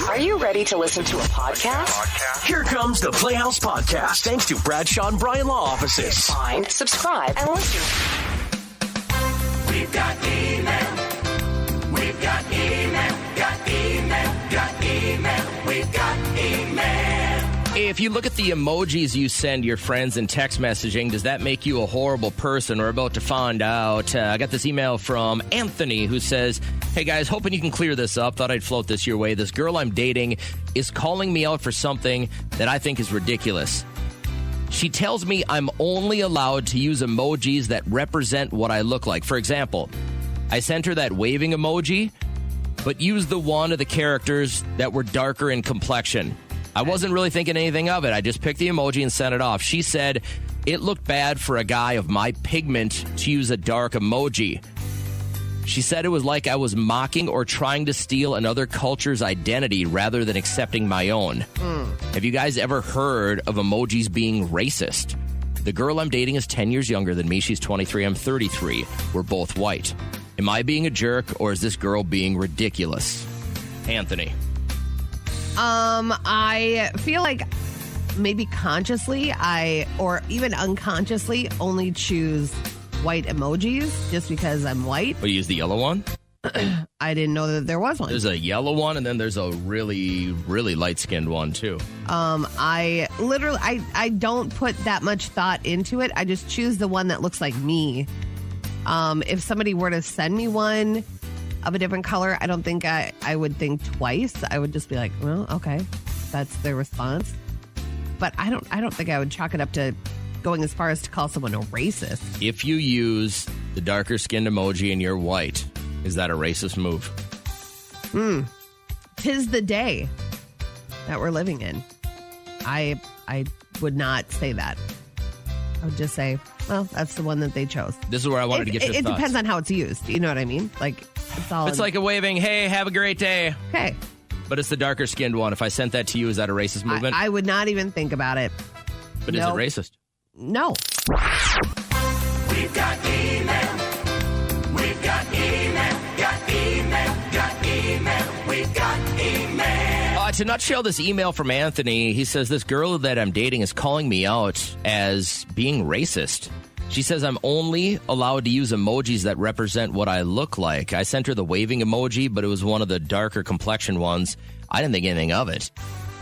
Are you ready to listen to a podcast? Here comes the Playhouse Podcast, thanks to Bradshaw and Bryan Law Offices. Find, subscribe, and listen. We've got email. We've got email. Got email. Got email. We've got email. If you look at the emojis you send your friends in text messaging, does that make you a horrible person? We're about to find out. I got this email from Anthony who says, hey guys, hoping you can clear this up. Thought I'd float this your way. This girl I'm dating is calling me out for something that I think is ridiculous. She tells me I'm only allowed to use emojis that represent what I look like. For example, I sent her that waving emoji, but used the one of the characters that were darker in complexion. I wasn't really thinking anything of it. I just picked the emoji and sent it off. She said it looked bad for a guy of my pigment to use a dark emoji. She said it was like I was mocking or trying to steal another culture's identity rather than accepting my own. Have you guys ever heard of emojis being racist? The girl I'm dating is 10 years younger than me. She's 23. I'm 33. We're both white. Am I being a jerk or is this girl being ridiculous? Anthony. I feel like maybe consciously or even unconsciously only choose white emojis just because I'm white. But you use the yellow one? I didn't know that there was one. There's a yellow one, and then there's a really, really light-skinned one, too. I don't put that much thought into it. I just choose the one that looks like me. If somebody were to send me one of a different color, I don't think I would think twice. I would just be like, well, okay, that's their response. But I don't think I would chalk it up to going as far as to call someone a racist. If you use the darker skinned emoji and you're white, is that a racist move? 'Tis the day that we're living in. I would not say that. I would just say, well, that's the one that they chose. This is where I wanted to get your thoughts. It depends on how it's used. You know what I mean? Like, it's like a waving, hey, have a great day. Okay. But it's the darker skinned one. If I sent that to you, is that a racist movement? I would not even think about it. But is it racist? No. We've got email. We've got email. Got email. Got email. We've got email. To nutshell this email from Anthony, he says, this girl that I'm dating is calling me out as being racist. She says I'm only allowed to use emojis that represent what I look like. I sent her the waving emoji, but it was one of the darker complexion ones. I didn't think anything of it.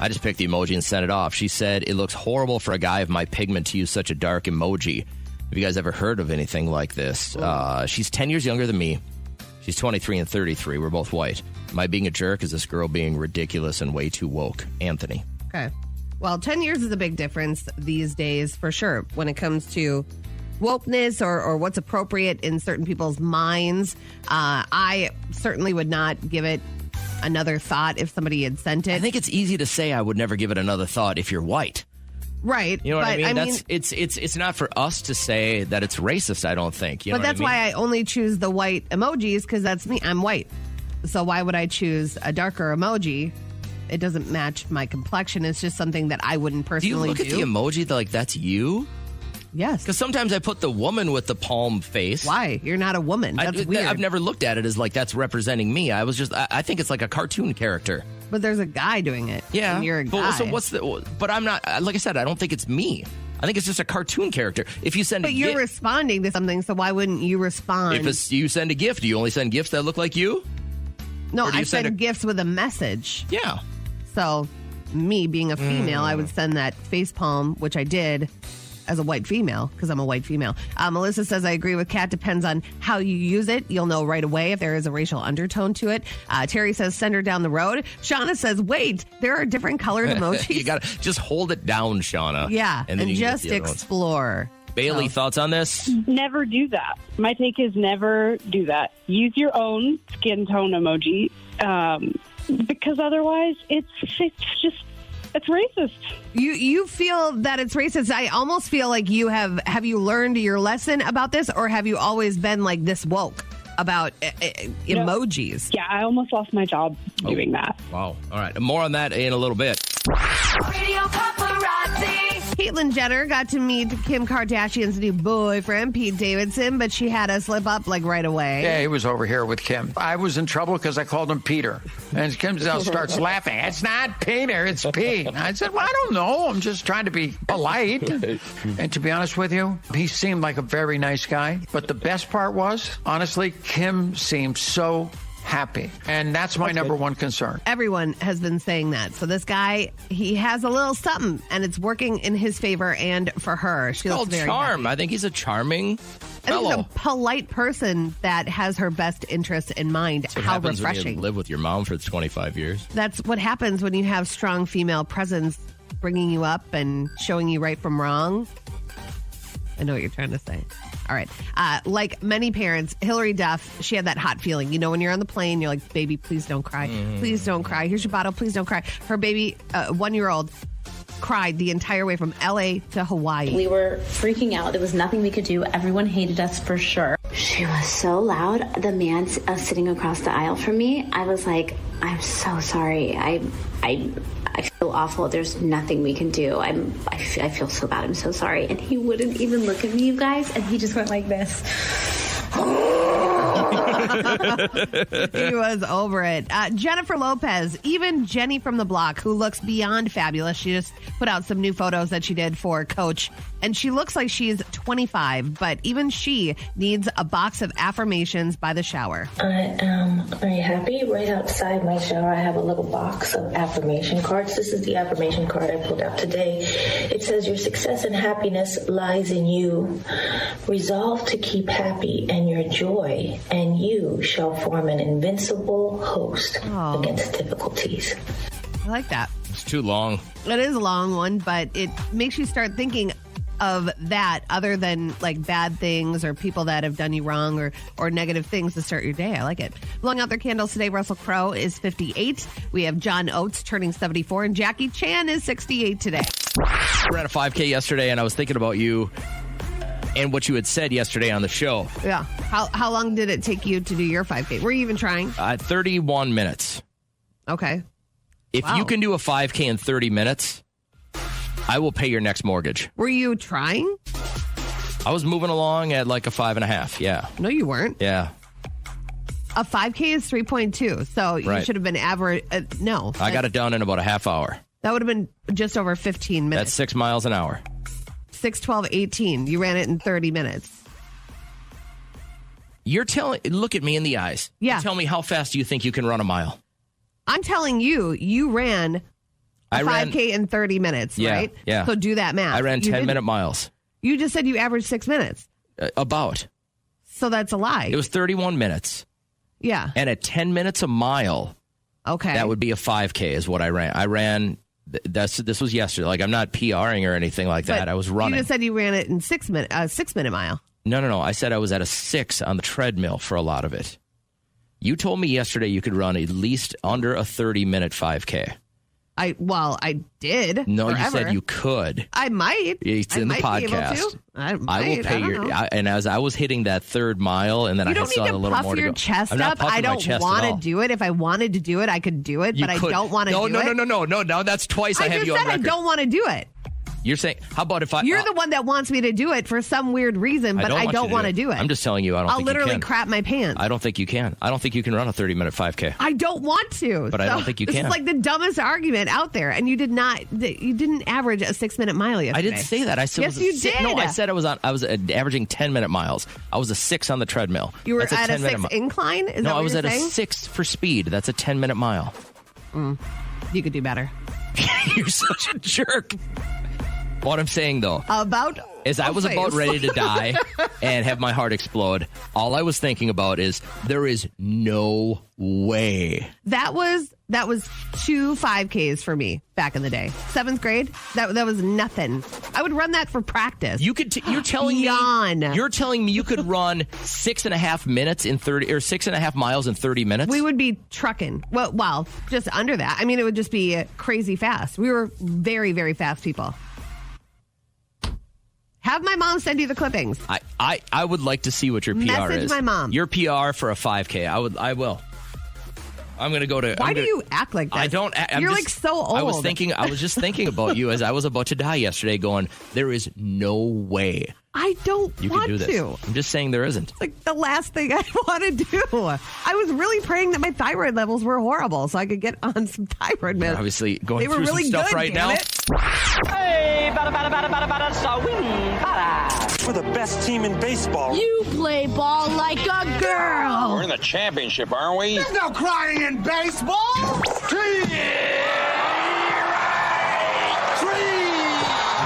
I just picked the emoji and sent it off. She said it looks horrible for a guy of my pigment to use such a dark emoji. Have you guys ever heard of anything like this? She's 10 years younger than me. She's 23 and 33. We're both white. Am I being a jerk? Is this girl being ridiculous and way too woke? Anthony. Okay. Well, 10 years is a big difference these days, for sure, when it comes to wokeness or what's appropriate in certain people's minds. I certainly would not give it another thought if somebody had sent it. I think it's easy to say I would never give it another thought if you're white. Right. You know what I mean? It's not for us to say that it's racist, I don't think. But that's why I only choose the white emojis, because that's me. I'm white. So why would I choose a darker emoji? It doesn't match my complexion. It's just something that I wouldn't personally do. Do you look at the emoji like that's you? Yes. Because sometimes I put the woman with the palm face. Why? You're not a woman. That's weird. I've never looked at it as like that's representing me. I think it's like a cartoon character. But there's a guy doing it. Yeah. And you're a guy. But I'm not, like I said, I don't think it's me. I think it's just a cartoon character. If you send you're responding to something, so why wouldn't you respond? If you send a gift, do you only send gifts that look like you? No, I send gifts with a message. Yeah. So me being a female, I would send that face palm, which I did, as a white female, because I'm a white female. Melissa says, I agree with Kat. Depends on how you use it. You'll know right away if there is a racial undertone to it. Terry says, send her down the road. Shauna says, wait, there are different colored emojis. You got to just hold it down, Shauna. Yeah, and just explore. Bailey, thoughts on this? Never do that. My take is never do that. Use your own skin tone emoji, because otherwise it's racist. You feel that it's racist. I almost feel like you have you learned your lesson about this, or have you always been like this woke about emojis? Yeah, I almost lost my job doing that. Wow. All right. More on that in a little bit. Radio Paparazzi. Caitlyn Jenner got to meet Kim Kardashian's new boyfriend, Pete Davidson, but she had to slip up like right away. Yeah, he was over here with Kim. I was in trouble because I called him Peter. And Kim starts laughing. It's not Peter, it's Pete. I said, well, I don't know. I'm just trying to be polite. And to be honest with you, he seemed like a very nice guy. But the best part was, honestly, Kim seemed so happy. And that's my number one concern. Everyone has been saying that. So this guy, he has a little something, and it's working in his favor and for her. She looks very charm. happy. I think he's a charming fellow. And he's a polite person that has her best interests in mind. That's what How happens refreshing. when you live with your mom for 25 years. That's what happens when you have strong female presence bringing you up and showing you right from wrong. I know what you're trying to say. All right. Like many parents, Hillary Duff, she had that hot feeling. You know, when you're on the plane, you're like, baby, please don't cry. Please don't cry. Here's your bottle. Please don't cry. Her baby, 1-year-old, cried the entire way from L.A. to Hawaii. We were freaking out. There was nothing we could do. Everyone hated us for sure. She was so loud. The man sitting across the aisle from me, I was like, I'm so sorry. I feel awful. There's nothing we can do. I feel so bad. I'm so sorry. And he wouldn't even look at me, you guys. And he just went like this. He was over it. Jennifer Lopez, even Jenny from the Block, who looks beyond fabulous. She just put out some new photos that she did for Coach, and she looks like she's 25, but even she needs a box of affirmations by the shower. I am very happy. Right outside my shower, I have a little box of affirmation cards. This is the affirmation card I pulled out today. It says, your success and happiness lies in you. Resolve to keep happy and your joy, and you shall form an invincible host against difficulties. I like that. It's too long. It is a long one, but it makes you start thinking of that other than like bad things or people that have done you wrong or negative things to start your day. I like it. Blowing out their candles today, Russell Crowe is 58. We have John Oates turning 74, and Jackie Chan is 68 today. I ran a 5K yesterday, and I was thinking about you and what you had said yesterday on the show. Yeah. How long did it take you to do your 5K? Were you even trying? 31 minutes. Okay. If you can do a 5K in 30 minutes, I will pay your next mortgage. Were you trying? I was moving along at like a 5.5. Yeah. No, you weren't. Yeah. A 5K is 3.2. So you should have been average. No. I got it done in about a half hour. That would have been just over 15 minutes. That's 6 miles an hour. 6, 12, 18. You ran it in 30 minutes. Look at me in the eyes. Yeah. Tell me how fast do you think you can run a mile? I'm telling you, you ran a 5K in 30 minutes, right? Yeah. So do that math. I ran 10-minute miles. You just said you averaged 6 minutes. About. So that's a lie. It was 31 minutes. Yeah. And at 10 minutes a mile, okay, that would be a 5K is what I ran. I ran, this was yesterday. Like, I'm not PRing or anything like that. But I was running. You just said you ran it in 6 minute, 6-minute mile. No. I said I was at a 6 on the treadmill for a lot of it. You told me yesterday you could run at least under a 30-minute 5K. I did. No, forever. you said you could. I might. It's in the podcast. I will pay and as I was hitting that third mile, and then I saw a little more to go. You don't need to puff your chest up. I don't want to do it. If I wanted to do it, I could do it, but I don't want to do it. No. That's twice I have you on record. I don't want to do it. You're saying, how about if I... You're the one that wants me to do it for some weird reason, but I don't want to do it. I'm just telling you, I'll literally crap my pants. I don't think you can. I don't think you can run a 30-minute 5K. I don't want to. But I don't think you can. This is like the dumbest argument out there, and you didn't average a 6-minute mile yesterday. I didn't say that. I said yes, you did. No, I said I was averaging 10-minute miles. I was a 6 on the treadmill. You were at a 6 incline? Is that what I was you're at saying? a 6 for speed. That's a 10-minute mile. You could do better. You're such a jerk. What I'm saying, though, is I was about ready to die and have my heart explode. All I was thinking about is there is no way. That was 2 5Ks for me back in the day. 7th grade, that was nothing. I would run that for practice. You're telling me you could run 6.5 minutes in 30 or 6.5 miles in 30 minutes? We would be trucking. Well, just under that. I mean, it would just be crazy fast. We were very, very fast people. Have my mom send you the clippings. I would like to see what your PR is. Message my mom. Your PR for a 5K. I will. I'm going to go to... Why do you act like that? I don't... You're like so old. I was just thinking about you as I was about to die yesterday going, there is no way I don't you want can do this. to. I'm just saying there isn't. It's like the last thing I want to do. I was really praying that my thyroid levels were horrible so I could get on some thyroid meds. Obviously going They were through really some stuff good, right damn now. it. Hey, We're the best team in baseball. You play ball like a girl. We're in the championship, aren't we? There's no crying in baseball.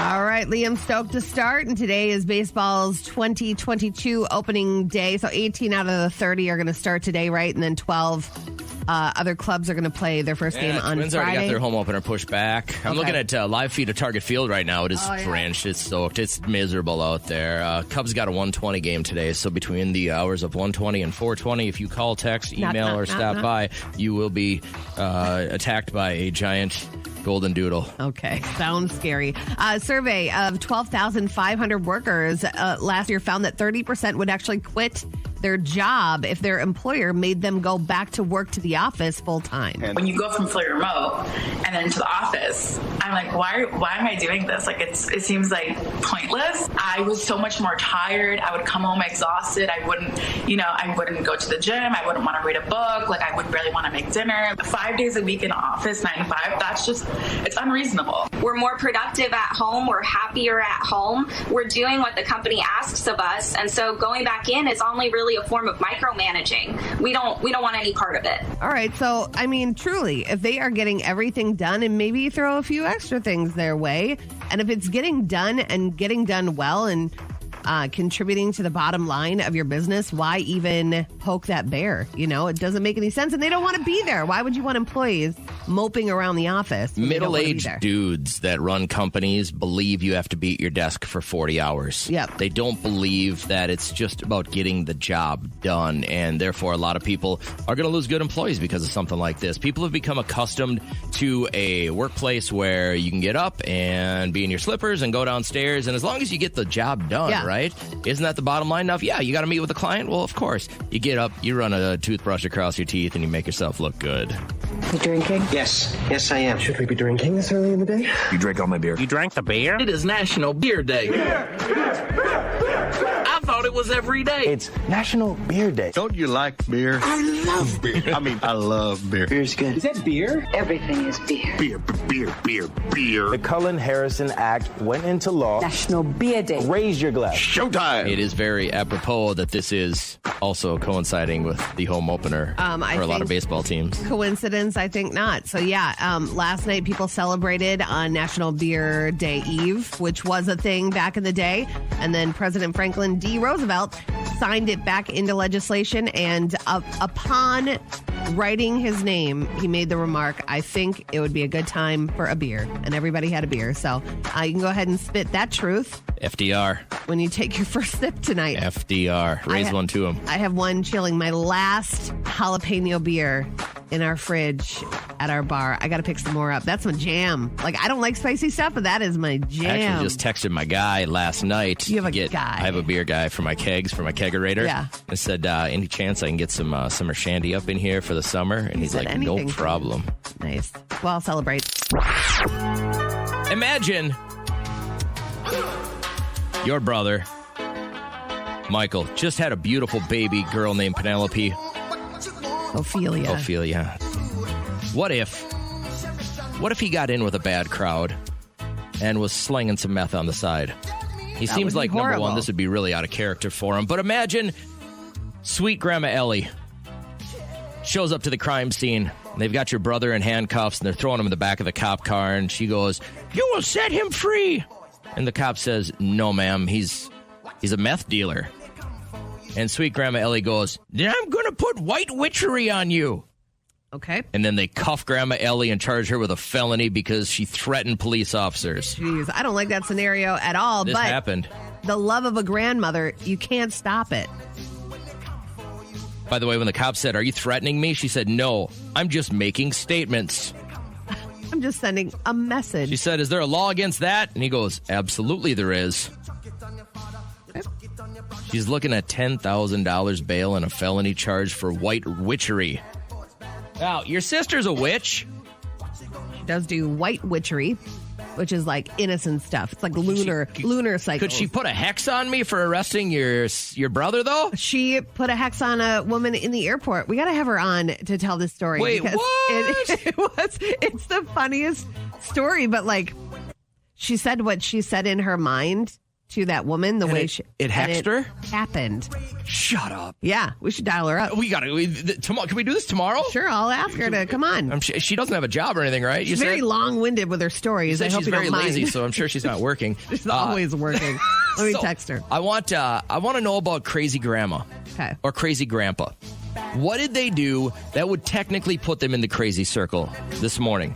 All right, Liam stoked to start, and today is baseball's 2022 opening day. So 18 out of the 30 are going to start today, right? And then 12 other clubs are going to play their first game on Twins Friday. already got their home opener pushed back. I'm looking at live feed of Target Field right now. It is drenched. It's soaked. It's miserable out there. Cubs got a 1:20 game today, so between the hours of 1:20 and 4:20, if you call, text, email, or stop by, you will be attacked by a giant golden doodle. Okay, sounds scary. A survey of 12,500 workers last year found that 30% would actually quit their job if their employer made them go back to work to the office full time. When you go from fully remote and then to the office, I'm like, why am I doing this? Like, it seems like pointless. I was so much more tired. I would come home exhausted. I wouldn't go to the gym. I wouldn't want to read a book. Like, I wouldn't really want to make dinner. 5 days a week in office, 9 to 5, it's unreasonable. We're more productive at home. We're happier at home. We're doing what the company asks of us. And so going back in is only really a form of micromanaging. We don't want any part of it. All right, so I mean, truly, if they are getting everything done and maybe throw a few extra things their way, and if it's getting done and getting done well and contributing to the bottom line of your business, why even poke that bear? You know, it doesn't make any sense, and they don't want to be there. Why would you want employees moping around the office? Middle-aged dudes that run companies believe you have to be at your desk for 40 hours. Yep. They don't believe that it's just about getting the job done, and therefore a lot of people are going to lose good employees because of something like this. People have become accustomed to a workplace where you can get up and be in your slippers and go downstairs, and as long as you get the job done, right? Isn't that the bottom line enough? Yeah, you got to meet with the client. Well, of course. You get up, you run a toothbrush across your teeth, and you make yourself look good. You drinking? Yes, I am. Should we be drinking this early in the day? You drank all my beer. You drank the beer? It is National Beer Day. I thought it was every day. It's National Beer Day. Don't you like beer? I love beer. I love beer. Beer's good. Is that beer? Everything is beer. Beer. The Cullen-Harrison Act went into law. National Beer Day. Raise your glass. Showtime. It is very apropos that this is also coinciding with the home opener for a lot of baseball teams. Coincidence? I think not. So yeah, last night people celebrated on National Beer Day Eve, which was a thing back in the day. And then President Franklin D. Roosevelt signed it back into legislation. And upon writing his name, he made the remark, I think it would be a good time for a beer. And everybody had a beer. So you can go ahead and spit that truth. FDR. When you take your first sip tonight. FDR. Raise one to him. I have one chilling, my last jalapeno beer in our fridge at our bar. I got to pick some more up. That's my jam. Like, I don't like spicy stuff, but that is my jam. I actually just texted my guy last night. You have a guy. I have a beer guy for my kegs, for my kegerator. Yeah. I said, any chance I can get some summer shandy up in here for the summer? And he's like, no problem. Nice. Well, I'll celebrate. Imagine your brother, Michael, just had a beautiful baby girl named Penelope. Ophelia. What if he got in with a bad crowd and was slinging some meth on the side? He That seems would be like, number horrible. one, this would be really out of character for him. But imagine sweet Grandma Ellie shows up to the crime scene. And they've got your brother in handcuffs, and they're throwing him in the back of the cop car, and she goes, "You will set him free." And the cop says, "No, ma'am, he's a meth dealer." And sweet Grandma Ellie goes, "Then I'm going to put white witchery on you." Okay. And then they cuff Grandma Ellie and charge her with a felony because she threatened police officers. Jeez, I don't like that scenario at all. This but happened. The love of a grandmother, you can't stop it. By the way, when the cop said, "Are you threatening me?" she said, "No, I'm just making statements." I'm just sending a message. She said, "Is there a law against that?" And he goes, "Absolutely there is." She's looking at $10,000 bail and a felony charge for white witchery. Now, your sister's a witch. She does do white witchery, which is like innocent stuff. It's like lunar cycles. Could she put a hex on me for arresting your brother, though? She put a hex on a woman in the airport. We got to have her on to tell this story. Wait, because what? It's the funniest story, but like she said what she said in her mind to that woman. It hexed her? Happened. Shut up. Yeah, we should dial her up. We got to. Tomorrow? Can we do this tomorrow? Sure, I'll ask her to come on. She doesn't have a job or anything, right? She's very long-winded with her stories. I hope she's you don't very mind. lazy, so I'm sure she's not working. She's always working. Let me text her. I want to know about Crazy Grandma. Okay. Or Crazy Grandpa. What did they do that would technically put them in the crazy circle this morning?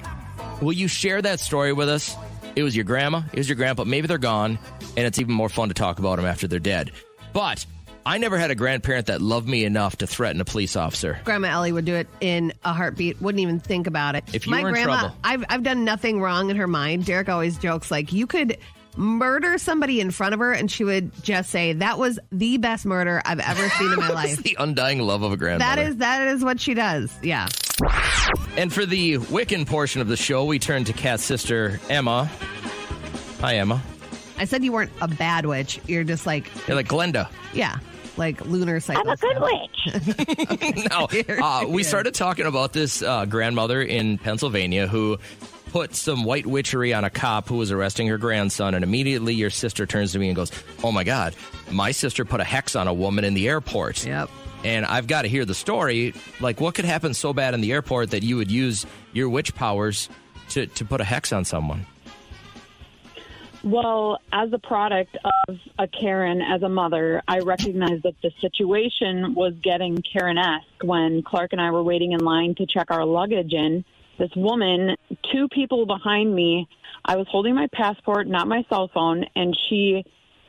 Will you share that story with us? It was your grandma, it was your grandpa. Maybe they're gone, and it's even more fun to talk about them after they're dead. But I never had a grandparent that loved me enough to threaten a police officer. Grandma Ellie would do it in a heartbeat. Wouldn't even think about it. If you were in trouble. I've done nothing wrong in her mind. Derek always jokes like, you could murder somebody in front of her, and she would just say, that was the best murder I've ever seen in my life. The undying love of a grandmother. That is what she does. Yeah. And for the Wiccan portion of the show, we turn to Kat's sister, Emma. Hi, Emma. I said you weren't a bad witch. You're just like... You're like Glenda. Yeah. Like lunar cycle. I'm a good witch. No, we started talking about this grandmother in Pennsylvania who put some white witchery on a cop who was arresting her grandson, and immediately your sister turns to me and goes, oh my God, my sister put a hex on a woman in the airport. Yep. And I've got to hear the story. Like, what could happen so bad in the airport that you would use your witch powers to put a hex on someone? Well, as a product of a Karen, as a mother, I recognized that the situation was getting Karen-esque when Clark and I were waiting in line to check our luggage in. This woman, two people behind me, I was holding my passport, not my cell phone, and she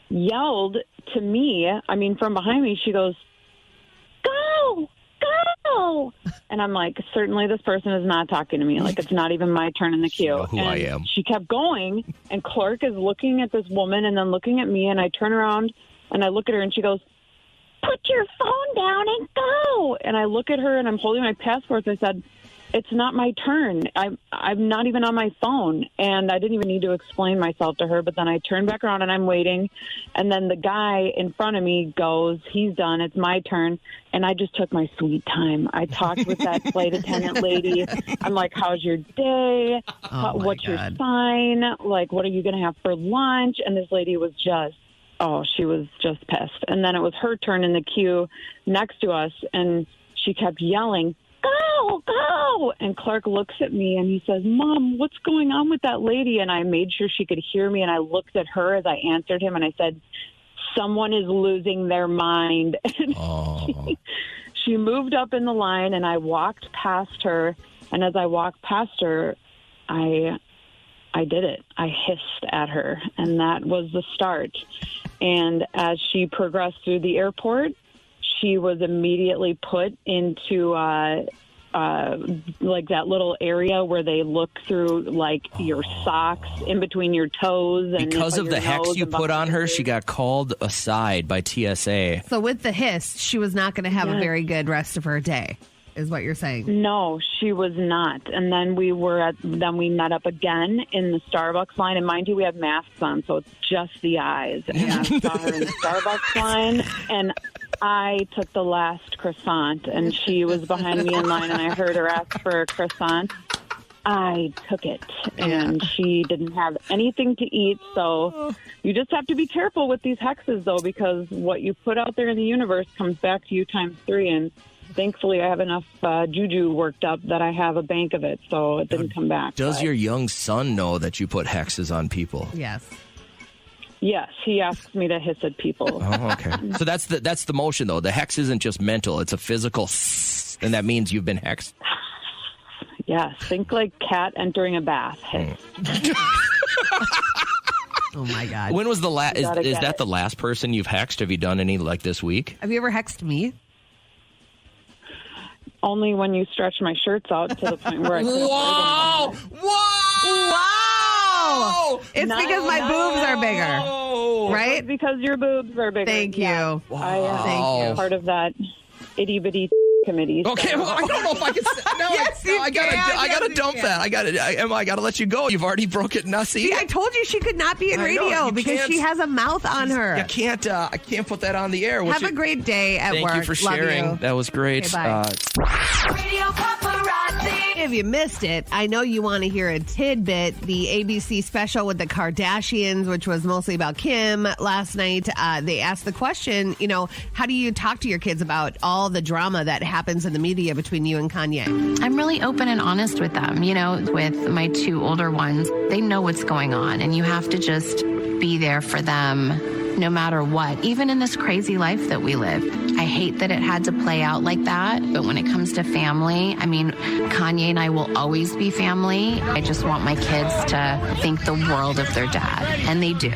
yelled to me, from behind me, she goes, go! Go! And I'm like, certainly this person is not talking to me. Like, it's not even my turn in the queue. You know who and I am. She kept going, and Clark is looking at this woman and then looking at me, and I turn around and I look at her, and she goes, put your phone down and go! And I look at her, and I'm holding my passports. I said, it's not my turn. I'm not even on my phone. And I didn't even need to explain myself to her. But then I turn back around and I'm waiting. And then the guy in front of me goes, he's done. It's my turn. And I just took my sweet time. I talked with that flight attendant lady. I'm like, how's your day? What's your sign? Like, what are you going to have for lunch? And this lady was she was just pissed. And then it was her turn in the queue next to us. And she kept yelling, go, go. And Clark looks at me and he says, Mom, what's going on with that lady? And I made sure she could hear me. And I looked at her as I answered him. And I said, someone is losing their mind. And she moved up in the line and I walked past her. And as I walked past her, I did it. I hissed at her. And that was the start. And as she progressed through the airport, she was immediately put into like that little area where they look through like your socks in between your toes. And because of the hex you put on her, she got called aside by TSA. So with the hiss, she was not going to have a very good rest of her day, is what you're saying. No, she was not. And then we met up again in the Starbucks line. And mind you, we had masks on, so it's just the eyes. And I saw her in the Starbucks line, and I took the last croissant, and she was behind me in line, and I heard her ask for a croissant. I took it, and she didn't have anything to eat. So you just have to be careful with these hexes, though, because what you put out there in the universe comes back to you times 3. And thankfully, I have enough juju worked up that I have a bank of it, so it didn't come back. Does your young son know that you put hexes on people? Yes. Yes, he asks me to hiss at people. Oh, okay. So that's the motion, though. The hex isn't just mental; it's a physical, and that means you've been hexed. Yes, think like cat entering a bath. Oh my God! When was the last? Is that the last person you've hexed? Have you done any like this week? Have you ever hexed me? Only when you stretch my shirts out to the point where I couldn't Whoa! It's because my boobs are bigger, right? It's because your boobs are bigger. Thank you. Yeah. Thank you. Part of that itty bitty committee. Okay, so- well, I don't know if I can. No, Yes, no, you I gotta, can. I gotta Yes, dump you that. I gotta let you go. You've already broke it, Nussie. See, I told you she could not be in I know, radio you because can't. she has a mouth on her. I can't put that on the air. Have a great day at Thank work. you for Love sharing. you. That was great. Okay, bye. Radio Paparazzi. If you missed it, I know you want to hear a tidbit. The ABC special with the Kardashians, which was mostly about Kim last night, they asked the question, how do you talk to your kids about all the drama that happens in the media between you and Kanye? I'm really open and honest with them. With my two older ones, they know what's going on, and you have to just be there for them no matter what, even in this crazy life that we live. I hate that it had to play out like that, but when it comes to family, Kanye and I will always be family. I just want my kids to think the world of their dad, and they do.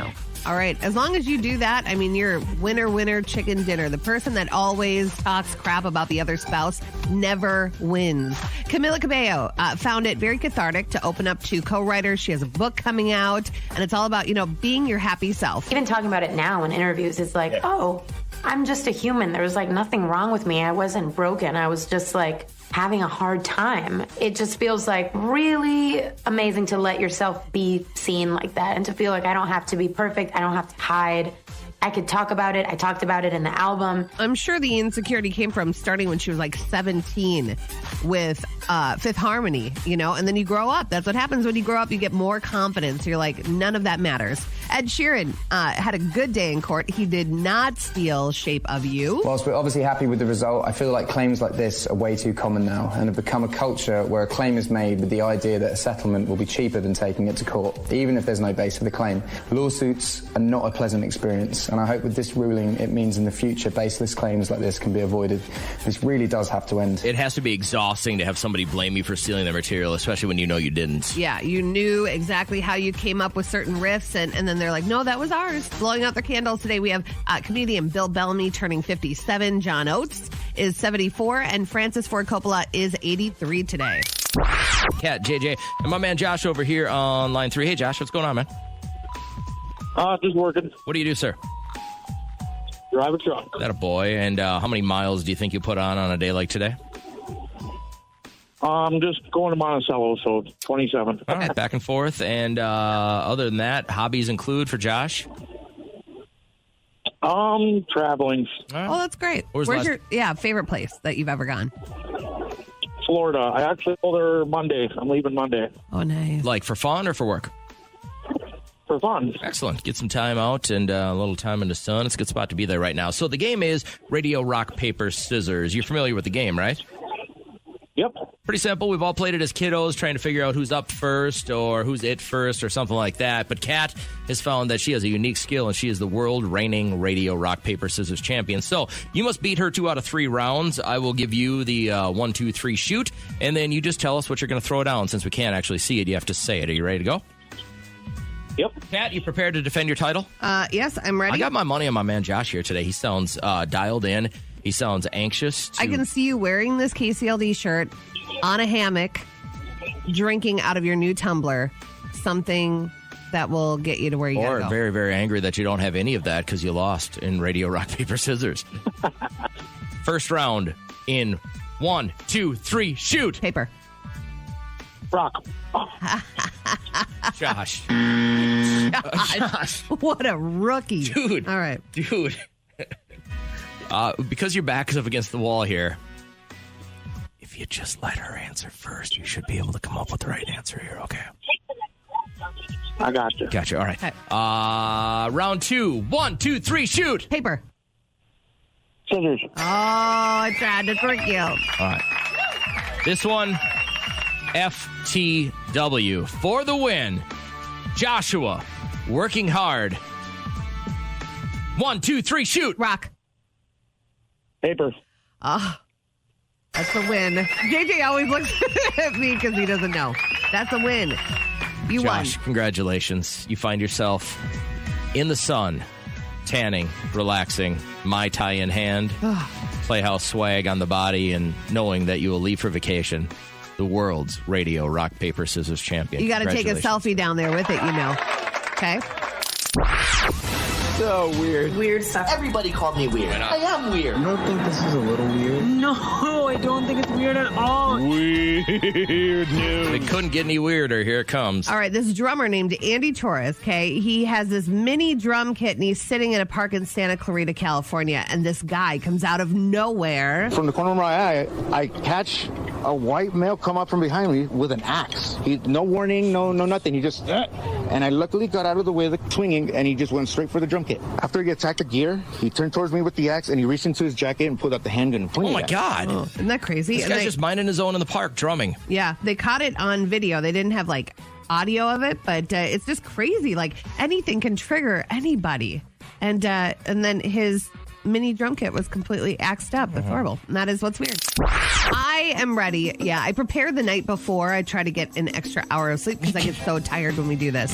All right. As long as you do that, you're winner, chicken dinner. The person that always talks crap about the other spouse never wins. Camila Cabello found it very cathartic to open up to co-writers. She has a book coming out, and it's all about, being your happy self. Even talking about it now in interviews, it's like, oh, I'm just a human. There was nothing wrong with me. I wasn't broken. I was just having a hard time. It just feels really amazing to let yourself be seen like that and to feel like I don't have to be perfect. I don't have to hide. I could talk about it. I talked about it in the album. I'm sure the insecurity came from starting when she was 17 with Fifth Harmony, and then you grow up. That's what happens when you grow up. You get more confidence. You're none of that matters. Ed Sheeran had a good day in court. He did not steal Shape of You. Whilst we're obviously happy with the result, I feel like claims like this are way too common now and have become a culture where a claim is made with the idea that a settlement will be cheaper than taking it to court, even if there's no base for the claim. Lawsuits are not a pleasant experience, and I hope with this ruling it means in the future baseless claims like this can be avoided. This really does have to end. It has to be exhausting to have somebody blame you for stealing their material, especially when you know you didn't. Yeah, you knew exactly how you came up with certain riffs, and then they're like, no, that was ours. Blowing out their candles today. We have comedian Bill Bellamy turning 57. John Oates is 74, and Francis Ford Coppola is 83 today. Cat, JJ, and my man Josh over here on line 3. Hey, Josh, what's going on, man? Just working. What do you do, sir? Drive a truck. That a boy. And how many miles do you think you put on a day like today? Just going to Monticello, so 27. All right, back and forth. And other than that, hobbies include for Josh? Traveling. Oh, that's great. Where's Where's your favorite place that you've ever gone? Florida. I actually go there Monday. I'm leaving Monday. Oh, nice. Like for fun or for work? For fun. Excellent. Get some time out and a little time in the sun. It's a good spot to be there right now. So the game is Radio Rock, Paper, Scissors. You're familiar with the game, right? Yep. Pretty simple. We've all played it as kiddos, trying to figure out who's up first or who's it first or something like that. But Kat has found that she has a unique skill, and she is the world reigning Radio Rock, Paper, Scissors champion. So you must beat her 2 out of 3 rounds. I will give you the 1, 2, 3 shoot, and then you just tell us what you're going to throw down. Since we can't actually see it, you have to say it. Are you ready to go? Yep. Kat, you prepared to defend your title? Yes, I'm ready. I got my money on my man Josh here today. He sounds dialed in. He sounds anxious. I can see you wearing this KCLD shirt on a hammock, drinking out of your new tumbler, something that will get you to where you gotta Or go. very, very angry that you don't have any of that because you lost in Radio Rock, Paper, Scissors. First round in 1, 2, 3, shoot. Paper. Rock. Josh. Josh. What a rookie. Dude. All right. Dude. Because your back is up against the wall here, if you just let her answer first, you should be able to come up with the right answer here, okay? I got you. Gotcha. All right. Okay. Round 2. 1, 2, 3, shoot. Paper. Scissors. Oh, I tried to trick you. All right. This one, FTW. For the win, Joshua, working hard. 1, 2, 3, shoot. Rock. Paper. That's a win. JJ always looks at me because he doesn't know. That's a win. You Josh, won. Congratulations. You find yourself in the sun, tanning, relaxing, Mai Tai in hand, Playhouse swag on the body, and knowing that you will leave for vacation, the world's Radio Rock, Paper, Scissors champion. You got to take a selfie down there with it, you know. Okay? So weird. Weird stuff. Everybody called me weird. I am weird. You don't think this is a little weird? No, I don't think it's weird at all. Weird news. It couldn't get any weirder. Here it comes. All right, this drummer named Andy Torres, okay, he has this mini drum kit and he's sitting in a park in Santa Clarita, California, and this guy comes out of nowhere. From the corner of my eye, I catch a white male come up from behind me with an axe. No warning, no nothing. He just, and I luckily got out of the way of the swinging, and he just went straight for the drum kit. After he attacked the gear, he turned towards me with the axe, and he reached into his jacket and pulled out the handgun and pointed Oh, my at God. me. Isn't that crazy? This guy's just minding his own in the park, drumming. Yeah, they caught it on video. They didn't have, like, audio of it, but it's just crazy. Like, anything can trigger anybody. And then his mini drum kit was completely axed up. That's horrible. And that is what's weird. I am ready. Yeah, I prepared the night before. I try to get an extra hour of sleep because I get so tired when we do this.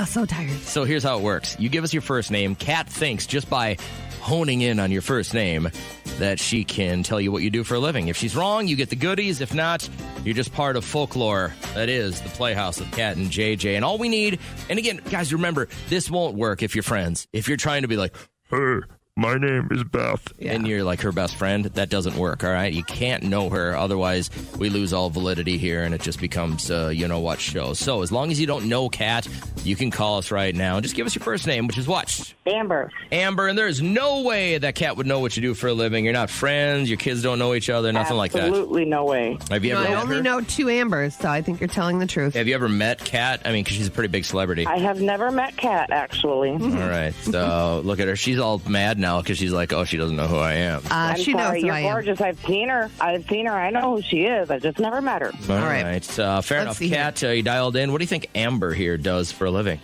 So tired. So here's how it works. You give us your first name. Kat thinks just by honing in on your first name that she can tell you what you do for a living. If she's wrong, you get the goodies. If not, you're just part of folklore. That is the Playhouse with Kat and JJ. And all we need, and again, guys, remember, this won't work if you're friends. If you're trying to be like, hey, my name is Beth. Yeah. And you're like her best friend. That doesn't work, all right? You can't know her. Otherwise, we lose all validity here, and it just becomes you-know-what show. So as long as you don't know Kat, you can call us right now. And just give us your first name, which is what? Amber. Amber, and there's no way that Kat would know what you do for a living. You're not friends. Your kids don't know each other. Nothing like that. Absolutely no way. Have you ever I met only her? know 2 Ambers, so I think you're telling the truth. Have you ever met Kat? I mean, because she's a pretty big celebrity. I have never met Kat, actually. All right. So look at her. She's all mad now because she's like, oh, she doesn't know who I am. She knows who You're I am. gorgeous. I've seen her. I know who she is. I just never met her. All right. Fair enough. Kat, you dialed in. What do you think Amber here does for a living?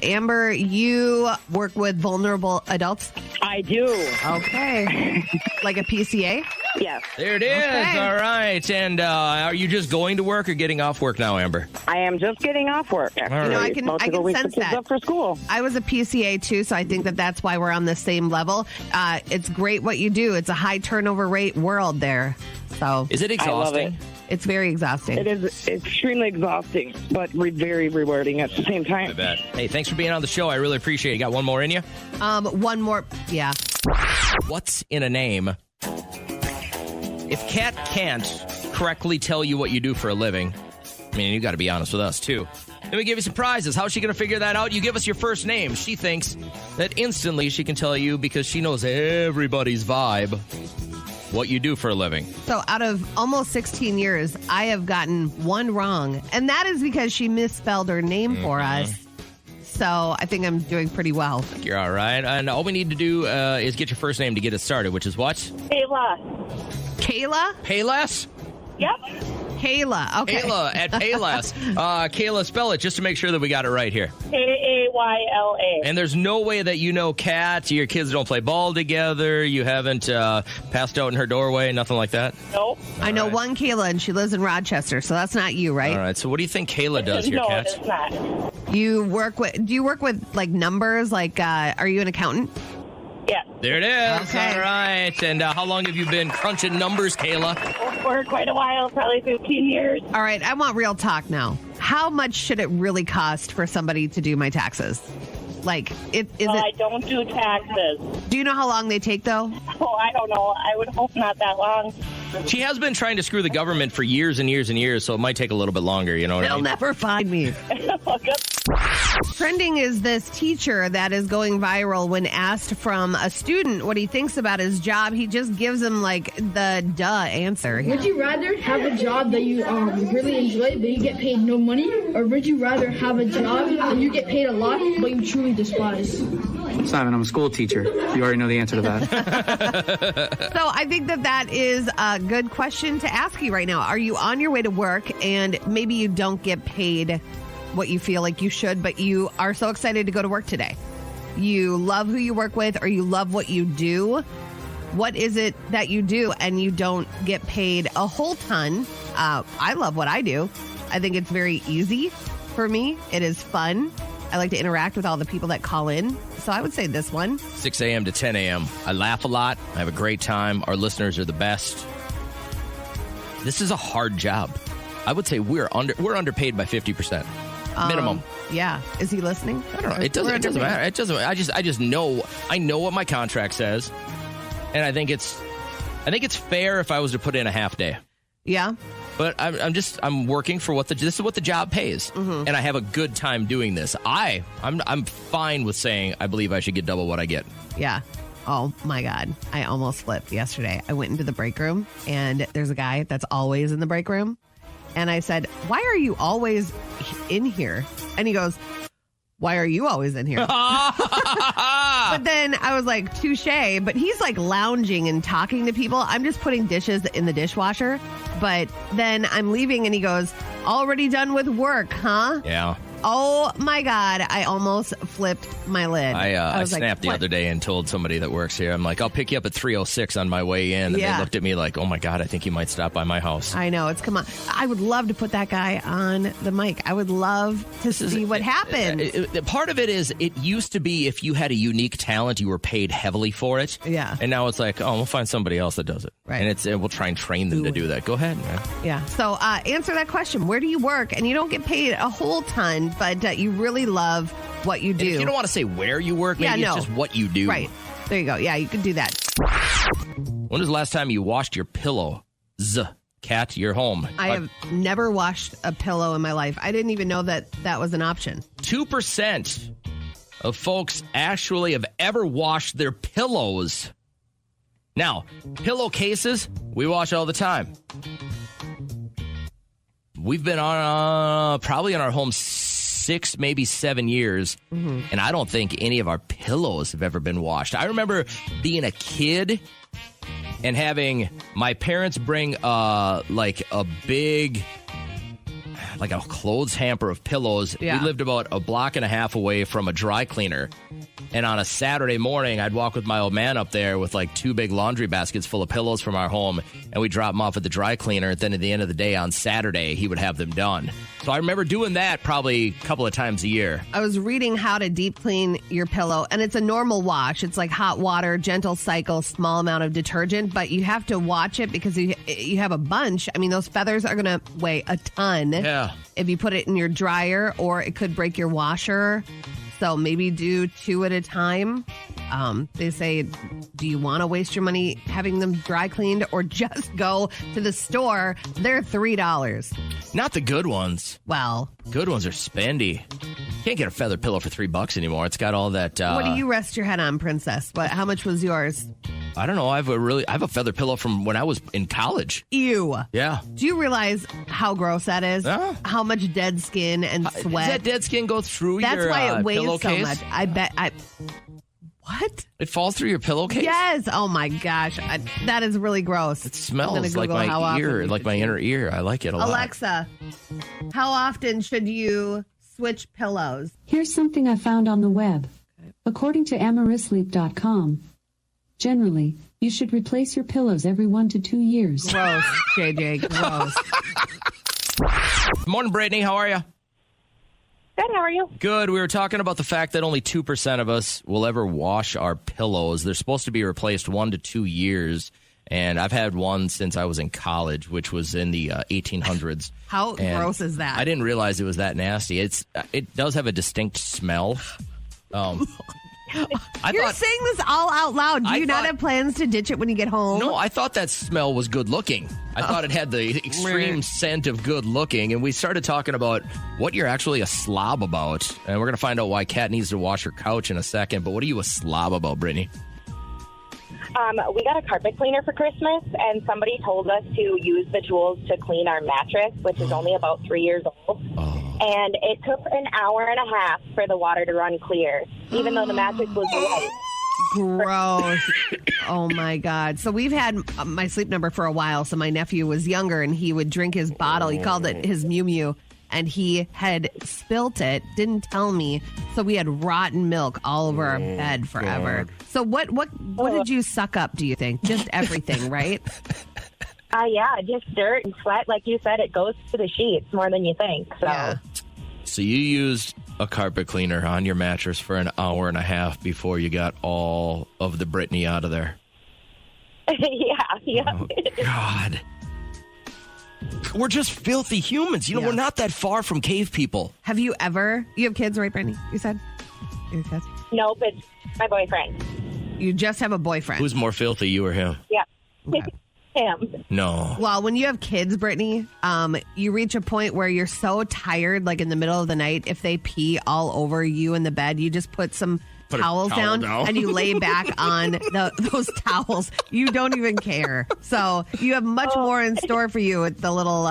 Amber, you work with vulnerable adults? I do. Okay. Like a PCA? Yes. There it is. Okay. All right. And are you just going to work or getting off work now, Amber? I am just getting off work. Actually. All right. I can sense that. Up for school. I was a PCA too, so I think that's why we're on the same level. It's great what you do. It's a high turnover rate world there. So is it exhausting? I love it. It's very exhausting. It is extremely exhausting, but very rewarding at the same time. I bet. Hey, thanks for being on the show. I really appreciate it. You got one more in you? One more. Yeah. What's in a name? If Kat can't correctly tell you what you do for a living, I mean, you got to be honest with us, too. Then we give you some prizes. How's she going to figure that out? You give us your first name. She thinks that instantly she can tell you because she knows everybody's vibe what you do for a living. So out of almost 16 years, I have gotten one wrong. And that is because she misspelled her name for us. So I think I'm doing pretty well. You're all right. And all we need to do is get your first name to get it started, which is what? Kayla. Kayla? Payless? Yep. Kayla. Okay. Kayla at Payless. Kayla, spell it just to make sure that we got it right here. Kayla. And there's no way that you know Kat. Your kids don't play ball together. You haven't passed out in her doorway. Nothing like that. Nope. I know one Kayla, and she lives in Rochester, so that's not you, right? All right. So what do you think Kayla does here, Kat? No, it's not. Do you work with like numbers? Like, are you an accountant? Yeah. There it is. Okay. All right. And how long have you been crunching numbers, Kayla? For quite a while, probably 15 years. All right. I want real talk now. How much should it really cost for somebody to do my taxes? Like, I don't do taxes. Do you know how long they take, though? Oh, I don't know. I would hope not that long. She has been trying to screw the government for years and years and years, so it might take a little bit longer, you know what I They'll mean? never find me. Trending is this teacher that is going viral when asked from a student what he thinks about his job. He just gives him, like, the duh answer. Would you rather have a job that you really enjoy but you get paid no money? Or would you rather have a job that you get paid a lot but you truly despise? Simon, I'm a school teacher. You already know the answer to that. So I think that is a good question to ask you right now. Are you on your way to work and maybe you don't get paid what you feel like you should, but you are so excited to go to work today? You love who you work with or you love what you do. What is it that you do and you don't get paid a whole ton? I love what I do. I think it's very easy for me. It is fun. I like to interact with all the people that call in. So I would say this one. 6 a.m. to 10 a.m. I laugh a lot. I have a great time. Our listeners are the best. This is a hard job. I would say we're underpaid by 50%. Minimum. Yeah. Is he listening? I don't know. It doesn't matter. It doesn't. I just know. I know what my contract says, and I think it's fair if I was to put in a half day. Yeah. But I'm working for this is what the job pays, and I have a good time doing this. I'm fine with saying I believe I should get double what I get. Yeah. Oh my God. I almost flipped yesterday. I went into the break room and there's a guy that's always in the break room. And I said, "Why are you always in here?" And he goes, "Why are you always in here?" But then I was like, touche. But he's like lounging and talking to people. I'm just putting dishes in the dishwasher. But then I'm leaving and he goes, "Already done with work, huh?" Yeah. Oh my God. I almost flipped my lid. I was snapped the other day and told somebody that works here, I'm like, "I'll pick you up at 3:06 on my way in." And they looked at me like, "Oh my God, I think you might stop by my house." I know. Come on. I would love to put that guy on the mic. I would love to see what happens. Part of it is it used to be if you had a unique talent, you were paid heavily for it. Yeah. And now it's like, oh, we'll find somebody else that does it. Right. And we'll try and train them to do that. Go ahead, man. Yeah. So answer that question. Where do you work? And you don't get paid a whole ton, but you really love what you do. And if you don't want to say where you work, maybe it's just what you do. Right. There you go. Yeah, you can do that. When was the last time you washed your pillow? Cat, you're home. I have never washed a pillow in my life. I didn't even know that was an option. 2% of folks actually have ever washed their pillows. Now, pillowcases, we wash all the time. We've been on probably in our home 6, maybe 7 years, and I don't think any of our pillows have ever been washed. I remember being a kid and having my parents bring like a clothes hamper of pillows. Yeah. We lived about a block and a half away from a dry cleaner. And on a Saturday morning, I'd walk with my old man up there with like 2 big laundry baskets full of pillows from our home, and we'd drop them off at the dry cleaner. And then at the end of the day on Saturday, he would have them done. So I remember doing that probably a couple of times a year. I was reading how to deep clean your pillow, and it's a normal wash. It's like hot water, gentle cycle, small amount of detergent, but you have to watch it because you have a bunch. I mean, those feathers are going to weigh a ton. Yeah. If you put it in your dryer, or it could break your washer. So maybe do 2 at a time. They say, do you want to waste your money having them dry cleaned, or just go to the store? They're $3. Not the good ones. Well, good ones are spendy. Can't get a feather pillow for $3 anymore. It's got all that. What do you rest your head on, Princess? How much was yours? I don't know. I have a feather pillow from when I was in college. Ew. Yeah. Do you realize how gross that is? How much dead skin and sweat? Does that dead skin go through That's your why it weighs pillowcase? so much. I bet. What? It falls through your pillowcase? Yes. Oh my gosh. That is really gross. It smells like my ear, like my inner ear. I like it a lot. Alexa, how often should you switch pillows? Here's something I found on the web. According to AmarisSleep.com, generally, you should replace your pillows every 1 to 2 years. Gross, JJ. Gross. Morning, Brittany. How are you? Good. How are you? Good. We were talking about the fact that only 2% of us will ever wash our pillows. They're supposed to be replaced 1 to 2 years. And I've had one since I was in college, which was in the 1800s. How gross is that? I didn't realize it was that nasty. It does have a distinct smell. You're saying this all out loud. Do you not have plans to ditch it when you get home? No, I thought that smell was good looking. I thought it had the extreme scent of good looking. And we started talking about what you're actually a slob about. And we're going to find out why Kat needs to wash her couch in a second. But what are you a slob about, Brittany? We got a carpet cleaner for Christmas, and somebody told us to use the tools to clean our mattress, which is only about 3 years old. And it took an hour and a half for the water to run clear, even though the mattress was white. Gross. Oh, my God. So we've had my sleep number for a while. So my nephew was younger, and he would drink his bottle. He called it his Mew Mew. And he had spilt it, didn't tell me. So we had rotten milk all over our bed forever. God. So what did you suck up, do you think? Just everything, right? Yeah, just dirt and sweat. Like you said, it goes to the sheets more than you think. So. Yeah. So you used a carpet cleaner on your mattress for an hour and a half before you got all of the Brittany out of there. Yeah. Oh, God. We're just filthy humans. You know, we're not that far from cave people. Have you have kids, right, Brittany? You said? You have kids? Nope, it's my boyfriend. You just have a boyfriend. Who's more filthy, you or him? Yeah. Okay. Him. No. Well, when you have kids, Brittany, you reach a point where you're so tired, like in the middle of the night, if they pee all over you in the bed, you just put some towels down and you lay back on those towels. You don't even care. So you have much more in store for you with the little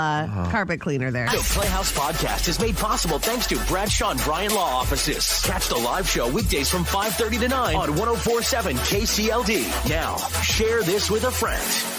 carpet cleaner there. The Playhouse Podcast is made possible thanks to Bradshaw and Bryan Law Offices. Catch the live show weekdays from 5:30 to 9 on 104.7 KCLD. Now, share this with a friend.